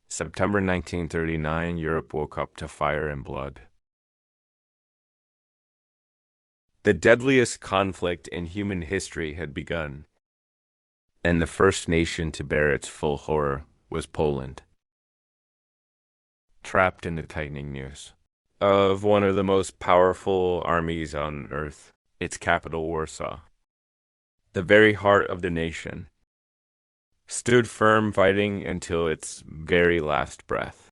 September 1939, Europe woke up to fire and blood. The deadliest conflict in human history had begun, and the first nation to bear its full horror was Poland, trapped in the tightening noose of one of the most powerful armies on earth, its capital, Warsaw. The very heart of the nation stood firm, fighting until its very last breath.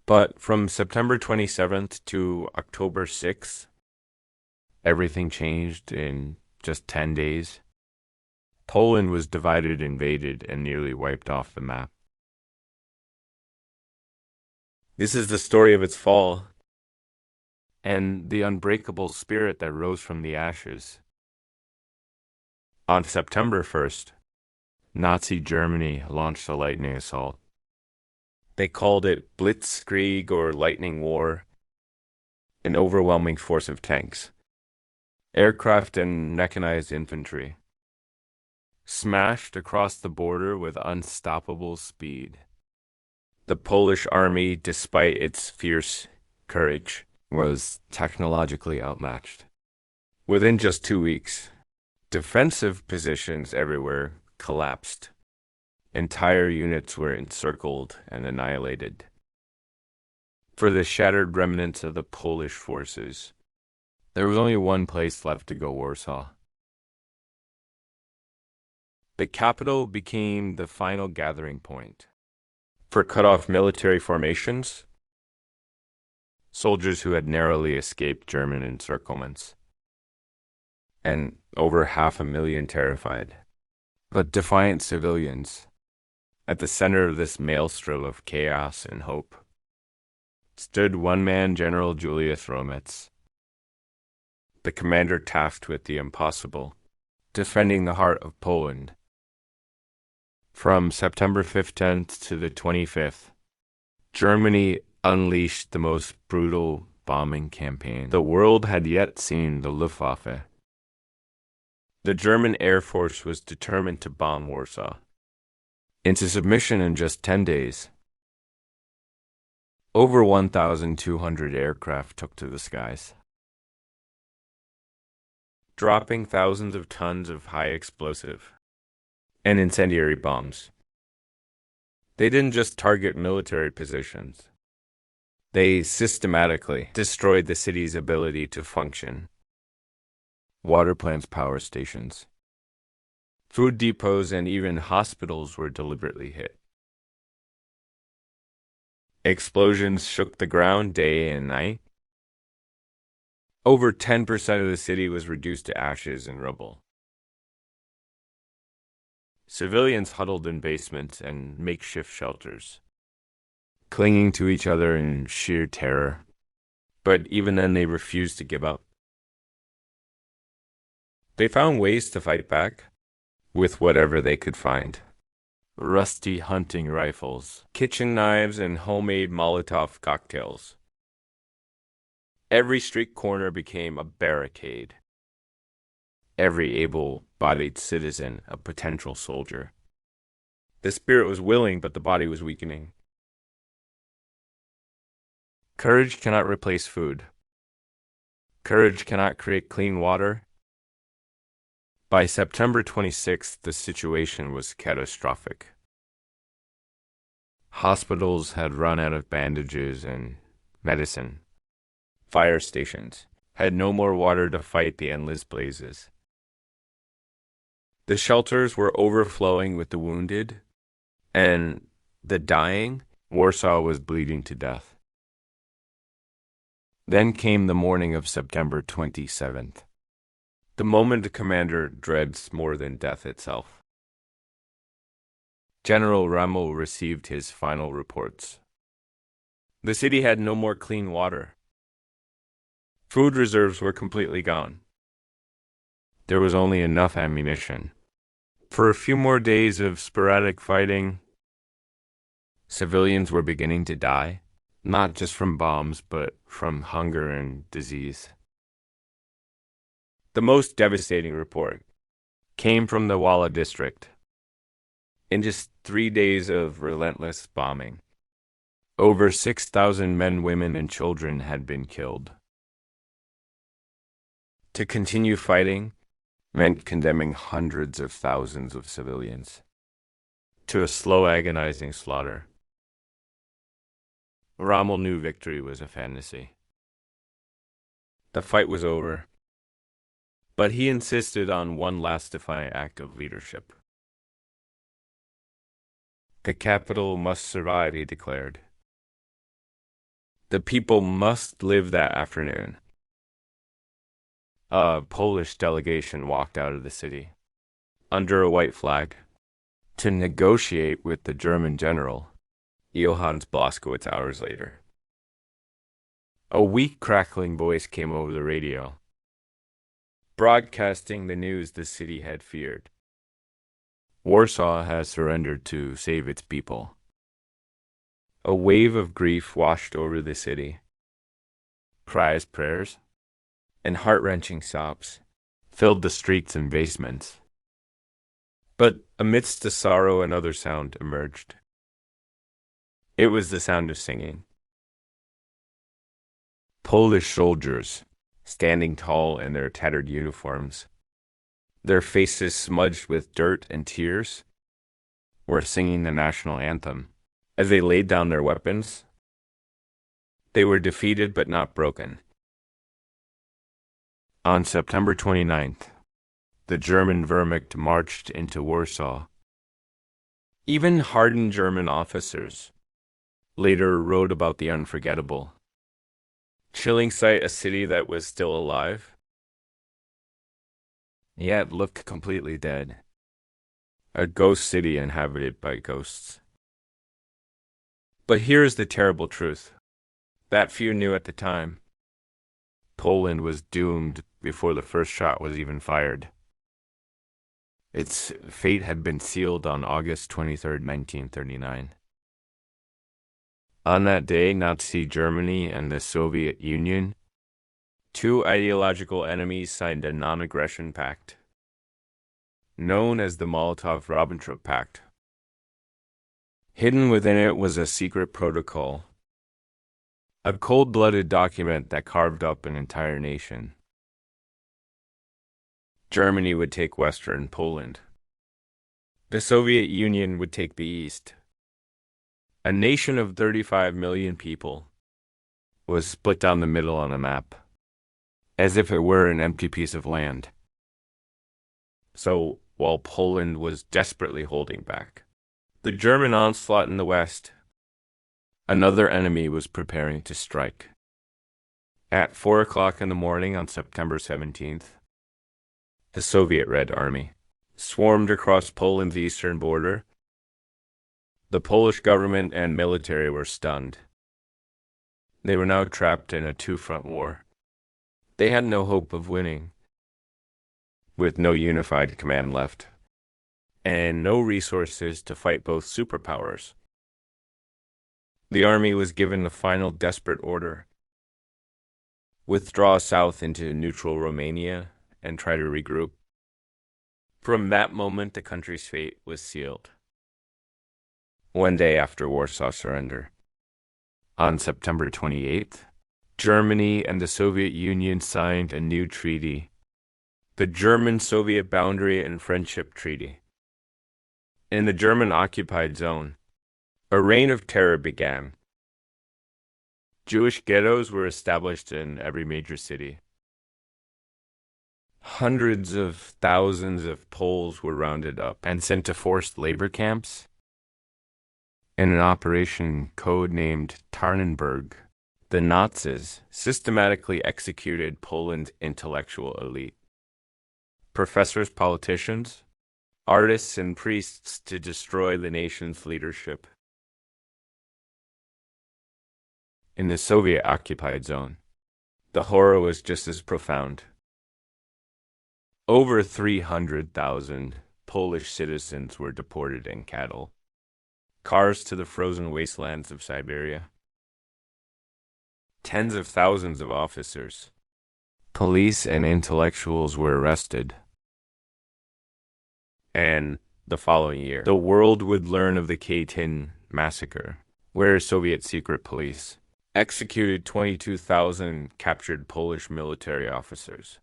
But from September 27th to October 6th, everything changed in just 10 days. Poland was divided, invaded, and nearly wiped off the map. This is the story of its fall and the unbreakable spirit that rose from the ashes. On September 1st, Nazi Germany launched a lightning assault. They called it Blitzkrieg or Lightning War, an overwhelming force of tanks, aircraft, and mechanized infantry smashed across the border with unstoppable speed. The Polish army, despite its fierce courage, was technologically outmatched. Within just 2 weeks, defensive positions everywhere collapsed. Entire units were encircled and annihilated. For the shattered remnants of the Polish forces, there was only one place left to go: Warsaw. The capital became the final gathering point for cut-off military formations, soldiers who had narrowly escaped German encirclements, and over 500,000 terrified but defiant civilians. At the center of this maelstrom of chaos and hope stood one-man General Julius Rometz, the commander tasked with the impossible, defending the heart of Poland. From September 15th to the 25th, Germany unleashed the most brutal bombing campaign the world had yet seen. The Luftwaffe, the German Air Force, was determined to bomb Warsaw into submission in just 10 days. Over 1,200 aircraft took to the skies, dropping thousands of tons of high explosive and incendiary bombs. They didn't just target military positions. They systematically destroyed the city's ability to function. Water plants, power stations, food depots, and even hospitals were deliberately hit. Explosions shook the ground day and night. Over 10% of the city was reduced to ashes and rubble. Civilians huddled in basements and makeshift shelters, clinging to each other in sheer terror. But even then, they refused to give up. They found ways to fight back with whatever they could find: rusty hunting rifles, kitchen knives, and homemade Molotov cocktails. Every street corner became a barricade. Every able-bodied citizen a potential soldier. The spirit was willing, but the body was weakening. Courage cannot replace food. Courage cannot create clean water. By September 26th, the situation was catastrophic. Hospitals had run out of bandages and medicine. Fire stations had no more water to fight the endless blazes. The shelters were overflowing with the wounded and the dying. Warsaw was bleeding to death. Then came the morning of September 27th. The moment the commander dreads more than death itself. General Rommel received his final reports. The city had no more clean water. Food reserves were completely gone. There was only enough ammunition for a few more days of sporadic fighting. Civilians were beginning to die, not just from bombs, but from hunger and disease. The most devastating report came from the Walla district. In just 3 days of relentless bombing, over 6,000 men, women, and children had been killed. To continue fighting meant condemning hundreds of thousands of civilians to a slow, agonizing slaughter. Rommel knew victory was a fantasy. The fight was over, but he insisted on one last defiant act of leadership. The capital must survive, he declared. The people must live that afternoon. A Polish delegation walked out of the city, under a white flag, to negotiate with the German general, Johannes Blaskowitz, hours later. A weak, crackling voice came over the radio, broadcasting the news the city had feared. Warsaw has surrendered to save its people. A wave of grief washed over the city. Cries, prayers, and heart-wrenching sobs filled the streets and basements. But amidst the sorrow, another sound emerged. It was the sound of singing. Polish soldiers, standing tall in their tattered uniforms, their faces smudged with dirt and tears, were singing the national anthem. As they laid down their weapons, they were defeated but not broken. On September 29th, the German Wehrmacht marched into Warsaw. Even hardened German officers later wrote about the unforgettable. Chilling sight, a city that was still alive, yet looked completely dead. A ghost city inhabited by ghosts. But here is the terrible truth that few knew at the time. Poland was doomed before the first shot was even fired. Its fate had been sealed on August 23, 1939. On that day, Nazi Germany and the Soviet Union, two ideological enemies, signed a non-aggression pact, known as the Molotov-Ribbentrop Pact. Hidden within it was a secret protocol, a cold-blooded document that carved up an entire nation. Germany would take Western Poland. The Soviet Union would take the East. A nation of 35 million people was split down the middle on a map, as if it were an empty piece of land. So, while Poland was desperately holding back the German onslaught in the West, another enemy was preparing to strike. At 4 o'clock in the morning on September 17th, the Soviet Red Army swarmed across Poland's eastern border. The Polish government and military were stunned. They were now trapped in a two-front war. They had no hope of winning, with no unified command left, and no resources to fight both superpowers. The army was given the final desperate order: withdraw south into neutral Romania and try to regroup. From that moment, the country's fate was sealed. One day after Warsaw's surrender, on September 28th, Germany and the Soviet Union signed a new treaty, the German-Soviet Boundary and Friendship Treaty. In the German-occupied zone, a reign of terror began. Jewish ghettos were established in every major city. Hundreds of thousands of Poles were rounded up and sent to forced labor camps. In an operation code-named Tarnenberg, the Nazis systematically executed Poland's intellectual elite. Professors, politicians, artists, and priests to destroy the nation's leadership. In the Soviet-occupied zone, the horror was just as profound. Over 300,000 Polish citizens were deported in cattle, cars to the frozen wastelands of Siberia. Tens of thousands of officers, police, and intellectuals were arrested. And The following year, the world would learn of the Katyn massacre, where Soviet secret police executed 22,000 captured Polish military officers,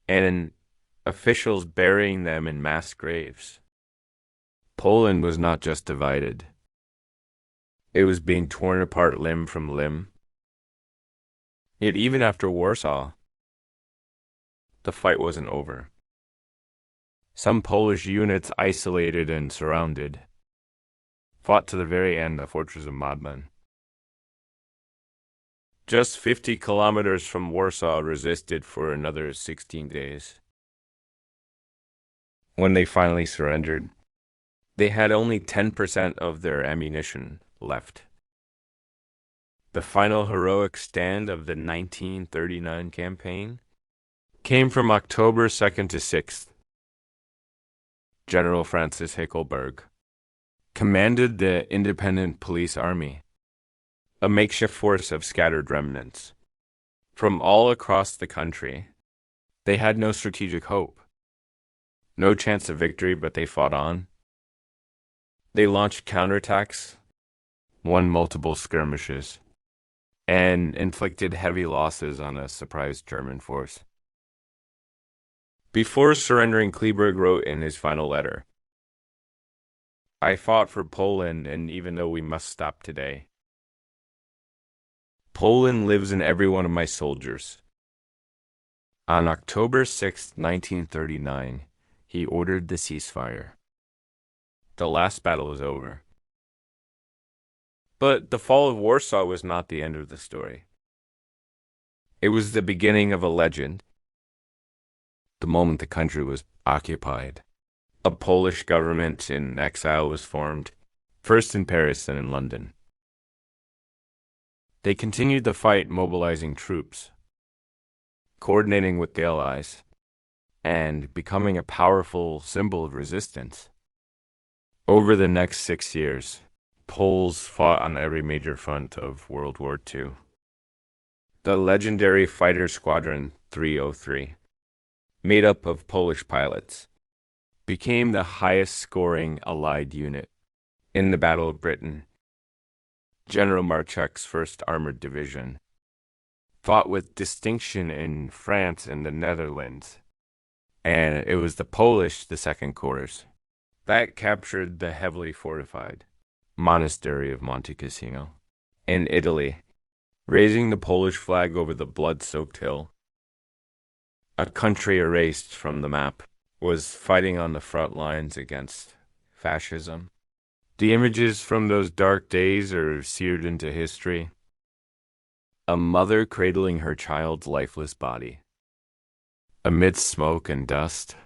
and officials burying them in mass graves. Poland was not just divided. It was being torn apart limb from limb. Yet even after Warsaw, the fight wasn't over. Some Polish units, isolated and surrounded, fought to the very end the fortress of Madman. Just 50 kilometers from Warsaw, resisted for another 16 days. When they finally surrendered, they had only 10% of their ammunition left. The final heroic stand of the 1939 campaign came from October 2nd to 6th. General Francis Hickelberg commanded the Independent Police Army, a makeshift force of scattered remnants. From all across the country, they had no strategic hope, no chance of victory, but they fought on. They launched counterattacks, won multiple skirmishes, and inflicted heavy losses on a surprised German force. Before surrendering, Kleberg wrote in his final letter, "I fought for Poland, and even though we must stop today, Poland lives in every one of my soldiers." On October 6, 1939, he ordered the ceasefire. The last battle was over. But the fall of Warsaw was not the end of the story. It was the beginning of a legend. The moment the country was occupied, a Polish government in exile was formed, first in Paris, then in London. They continued the fight, mobilizing troops, coordinating with the Allies, and becoming a powerful symbol of resistance. Over the next 6 years, Poles fought on every major front of World War II. The legendary Fighter Squadron 303, made up of Polish pilots, became the highest-scoring Allied unit in the Battle of Britain. General Marchek's 1st Armored Division fought with distinction in France and the Netherlands, and it was the Polish, the 2nd Corps, that captured the heavily fortified monastery of Monte Cassino in Italy, raising the Polish flag over the blood-soaked hill. A country erased from the map was fighting on the front lines against fascism. The images from those dark days are seared into history. A mother cradling her child's lifeless body. Amidst smoke and dust,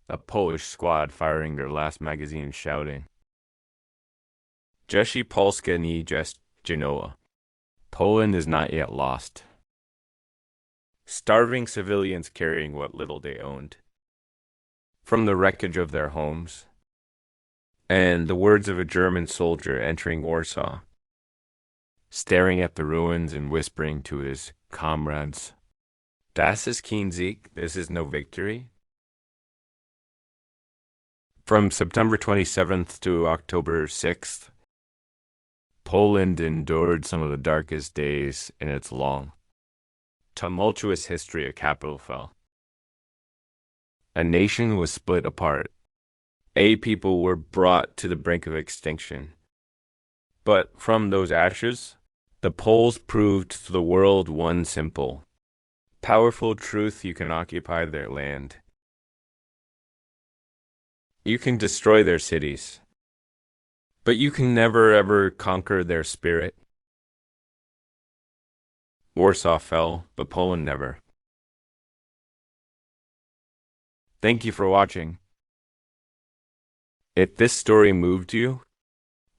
a Polish squad firing their last magazine, shouting, "Jeshi Polska nie jest Genoa." Poland is not yet lost. Starving civilians carrying what little they owned from the wreckage of their homes, and the words of a German soldier entering Warsaw, staring at the ruins and whispering to his comrades, "Das ist kein Sieg, this is no victory." From September 27th to October 6th, Poland endured some of the darkest days in its long, tumultuous history. A capital fell. A nation was split apart. A people were brought to the brink of extinction. But from those ashes, the Poles proved to the world one simple, powerful truth: you can occupy their land. You can destroy their cities, but you can never ever conquer their spirit. Warsaw fell, but Poland never. Thank you for watching. If this story moved you,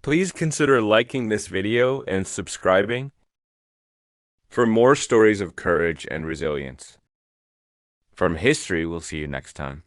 please consider liking this video and subscribing for more stories of courage and resilience. From history, we'll see you next time.